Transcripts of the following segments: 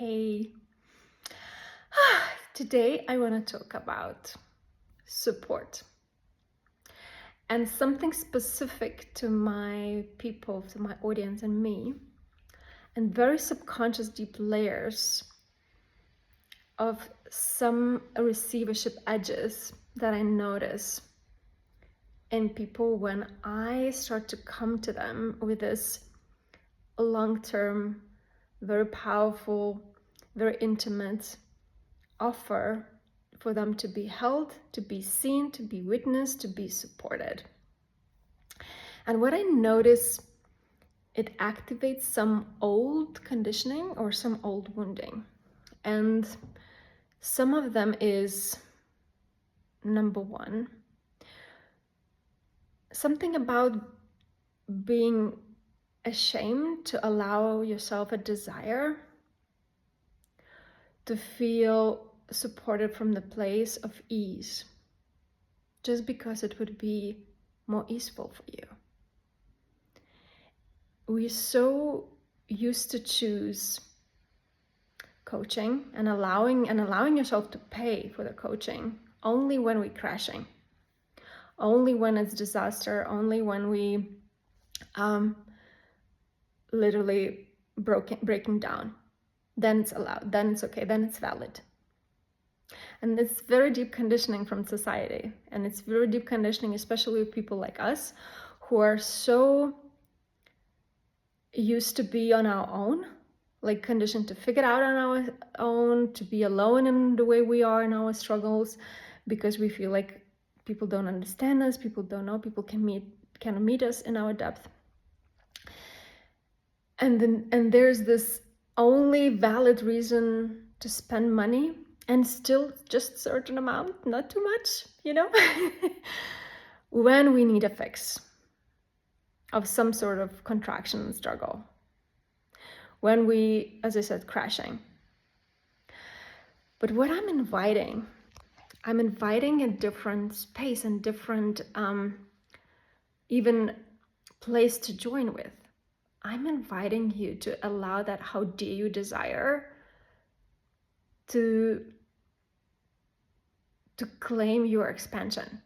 Hey, today I want to talk about support and something specific to my people, to my audience and me, and very subconscious deep layers of some receivership edges that I notice in people when I start to come to them with this long-term, very powerful, very intimate offer for them to be held, to be seen, to be witnessed, to be supported. And what I notice, it activates some old conditioning or some old wounding. And some of them is, number one, something about being ashamed to allow yourself a desire to feel supported from the place of ease, just because it would be more easeful for you. We're so used to choose coaching and allowing yourself to pay for the coaching only when we're crashing, only when it's disaster, only when we literally breaking down. Then it's allowed, then it's okay, then it's valid. And it's very deep conditioning from society, and it's very deep conditioning, especially with people like us who are so used to be on our own, like conditioned to figure it out on our own, to be alone in the way we are in our struggles, because we feel like people don't understand us, people don't know, people cannot meet us in our depth. And there's this only valid reason to spend money, and still just certain amount, not too much, when we need a fix of some sort of contraction and struggle. When we, as I said, crashing. But what I'm inviting a different space and different even place to join with. I'm inviting you to allow that how dare you desire to claim your expansion.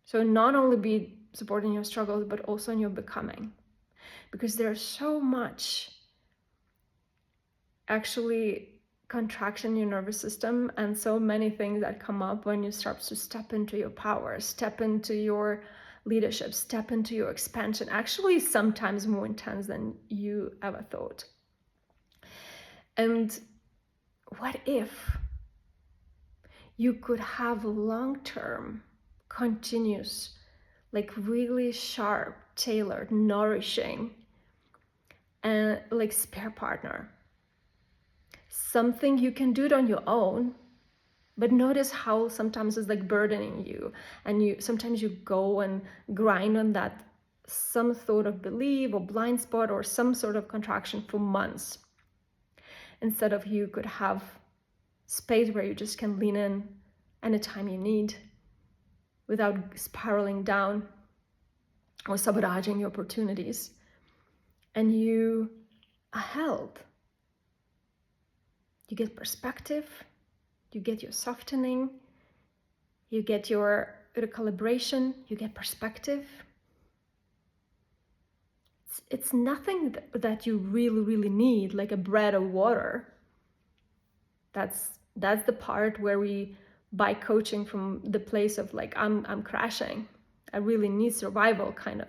So not only be supporting your struggles, but also in your becoming. Because there's so much actually contraction in your nervous system and so many things that come up when you start to step into your power, step into your leadership, step into your expansion, actually sometimes more intense than you ever thought. And what if you could have long-term, continuous, like really sharp, tailored, nourishing, and like spare partner? Something you can do it on your own, but notice how sometimes it's like burdening you, and sometimes you go and grind on that some sort of belief or blind spot or some sort of contraction for months, instead of you could have space where you just can lean in anytime you need without spiraling down or sabotaging your opportunities, and you are held. You get perspective, you get your softening, you get your recalibration, you get perspective. It's nothing that you really, really need, like a bread or water. That's the part where we buy coaching from the place of like, I'm crashing. I really need survival, kind of.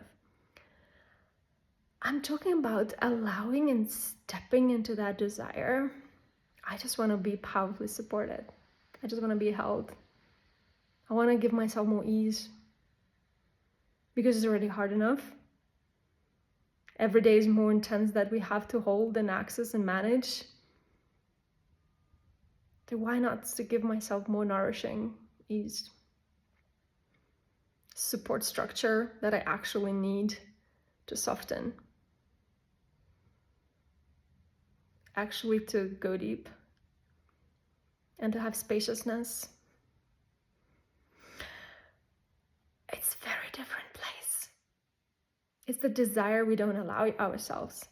I'm talking about allowing and stepping into that desire. I just want to be powerfully supported. I just want to be held. I want to give myself more ease, because it's already hard enough. Every day is more intense that we have to hold and access and manage. So why not to give myself more nourishing ease? Support structure that I actually need to soften. Actually to go deep and to have spaciousness. It's a very different place. It's the desire we don't allow ourselves.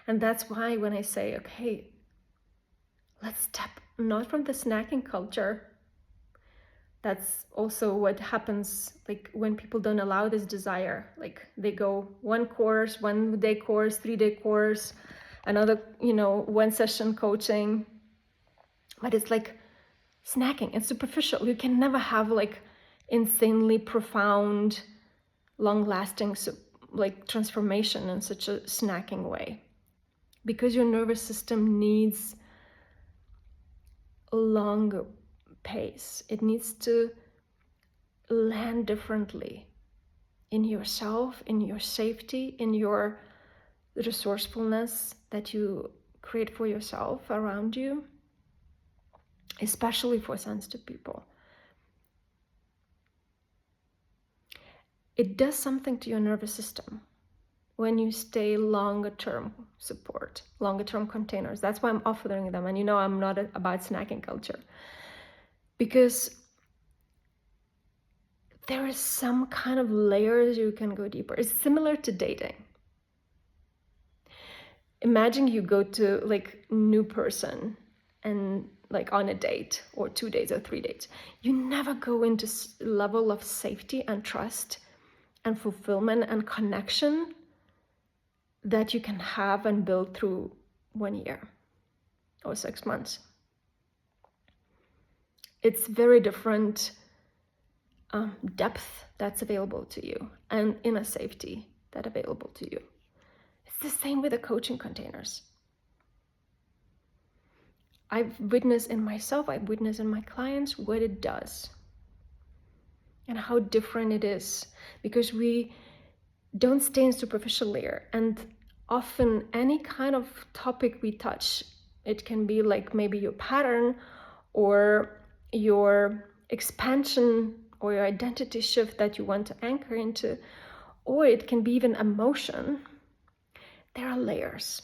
And that's why when I say, okay, Let's step not from the snacking culture. That's also what happens, like when people don't allow this desire, like they go 1 day course, 3-day course, another, 1 session coaching, but it's like snacking. It's superficial. You can never have like insanely profound, long-lasting like transformation in such a snacking way, because your nervous system needs a longer pace. It needs to land differently in yourself, in your safety, in your resourcefulness that you create for yourself around you, especially for sensitive people. It does something to your nervous system when you stay longer term support, longer term containers. That's why I'm offering them. And I'm not about snacking culture, because there is some kind of layers you can go deeper. It's similar to dating. Imagine you go to like new person and like on a date or 2 days or 3 dates. You never go into level of safety and trust and fulfillment and connection that you can have and build through 1 year or 6 months. It's very different depth that's available to you and inner safety that's available to you. It's the same with the coaching containers. I've witnessed in myself, I've witnessed in my clients what it does and how different it is, because we don't stay in superficial layer. And often any kind of topic we touch, it can be like maybe your pattern or your expansion or your identity shift that you want to anchor into, or it can be even emotion. There are layers.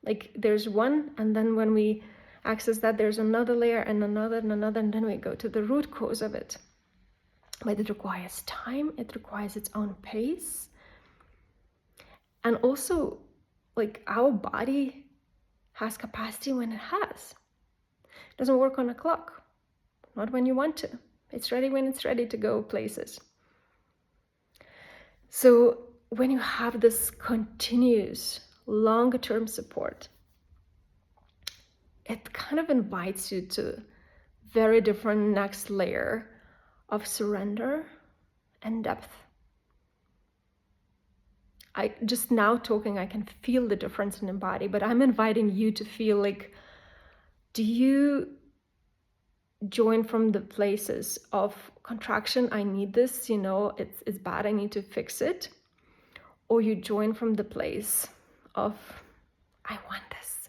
Like there's one, and then when we access that, there's another layer and another and another, and then we go to the root cause of it. But it requires time, it requires its own pace. And also, like our body has capacity when it has. It doesn't work on a clock, not when you want to. It's ready when it's ready to go places. So when you have this continuous longer term support, it kind of invites you to very different next layer of surrender and depth. I just now talking, I can feel the difference in the body, but I'm inviting you to feel like, do you join from the places of contraction, I need this, it's bad, I need to fix it, or you join from the place of, I want this.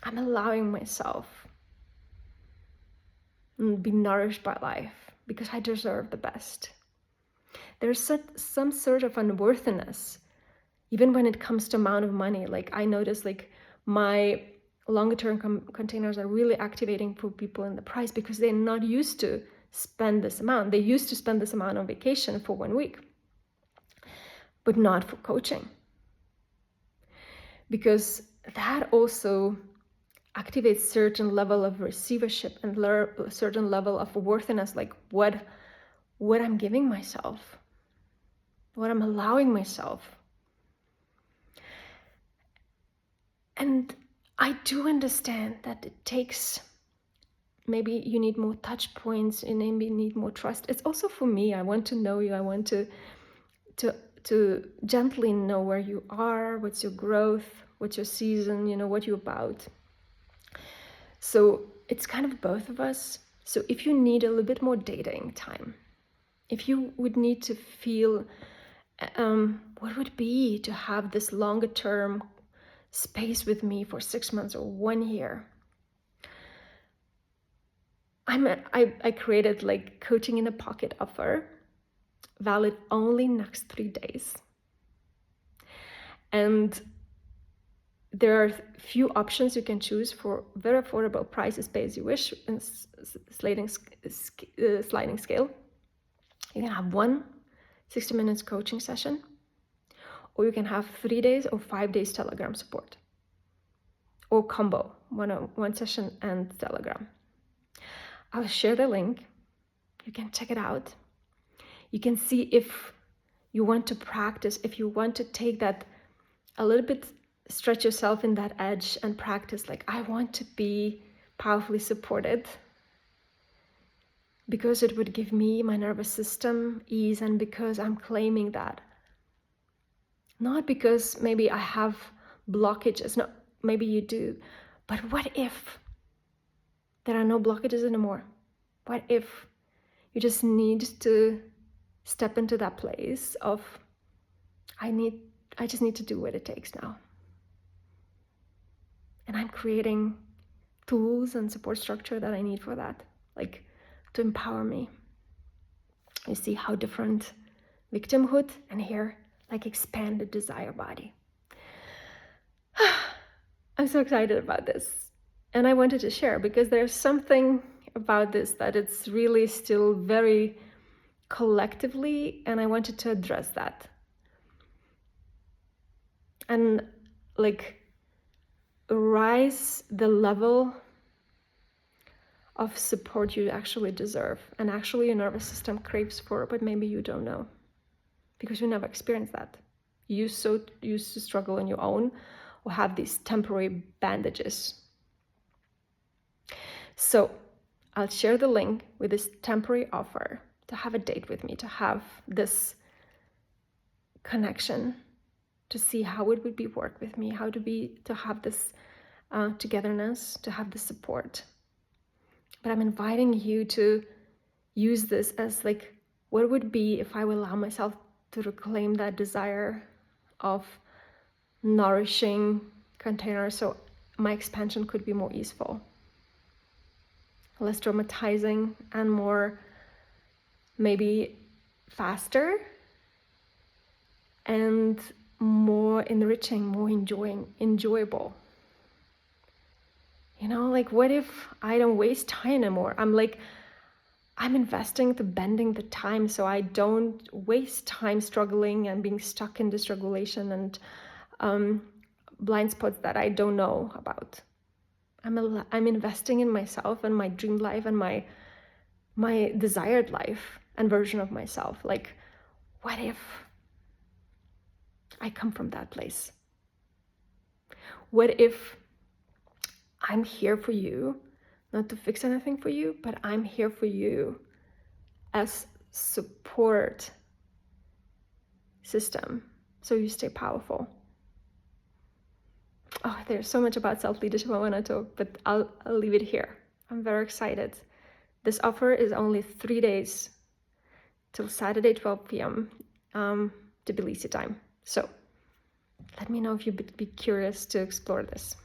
I'm allowing myself and be nourished by life because I deserve the best. There's some sort of unworthiness, even when it comes to amount of money. Like I notice like my longer term containers are really activating for people in the price because they're not used to spend this amount. They used to spend this amount on vacation for 1 week, but not for coaching. Because that also activates certain level of receivership and a certain level of worthiness, like what I'm giving myself, what I'm allowing myself. And I do understand that it takes, maybe you need more touch points, and maybe you need more trust. It's also for me, I want to know you, I want to gently know where you are, what's your growth, what's your season, what you're about. So it's kind of both of us. So if you need a little bit more dating time, if you would need to feel what would it be to have this longer term space with me for 6 months or 1 year, I created like coaching in a pocket offer, valid only next 3 days. And there are few options you can choose for very affordable prices, pay as you wish, and sliding scale. You can have 1 60 minutes coaching session, or you can have 3 days or 5 days Telegram support, or combo, one session and Telegram. I'll share the link. You can check it out. You can see if you want to practice, if you want to take that a little bit, stretch yourself in that edge and practice, like, I want to be powerfully supported because it would give me, my nervous system, ease, and because I'm claiming that. Not because maybe I have blockages, no, maybe you do, but what if there are no blockages anymore? What if you just need to step into that place of, I just need to do what it takes now. And I'm creating tools and support structure that I need for that, like to empower me. You see how different victimhood and here, like expanded desire body. I'm so excited about this. And I wanted to share because there's something about this that it's really still very collectively, and I wanted to address that. And like rise the level of support you actually deserve and actually your nervous system craves for, but maybe you don't know because you never experienced that. You so used to struggle on your own or have these temporary bandages. So I'll share the link with this temporary offer to have a date with me, to have this connection, to see how it would be work with me, to have this togetherness, to have the support. But I'm inviting you to use this as like, what would be if I would allow myself to reclaim that desire of nourishing container so my expansion could be more easeful, less traumatizing, and more maybe faster and more enriching, more enjoyable. You know, like what if I don't waste time anymore? I'm investing to bending the time so I don't waste time struggling and being stuck in dysregulation and blind spots that I don't know about. I'm investing in myself and my dream life and my desired life and version of myself. Like, what if I come from that place? What if I'm here for you, not to fix anything for you, but I'm here for you as support system so you stay powerful. Oh, there's so much about self-leadership I want to talk, but I'll leave it here. I'm very excited. This offer is only 3 days till Saturday, 12 p.m. Tbilisi time. So let me know if you'd be curious to explore this.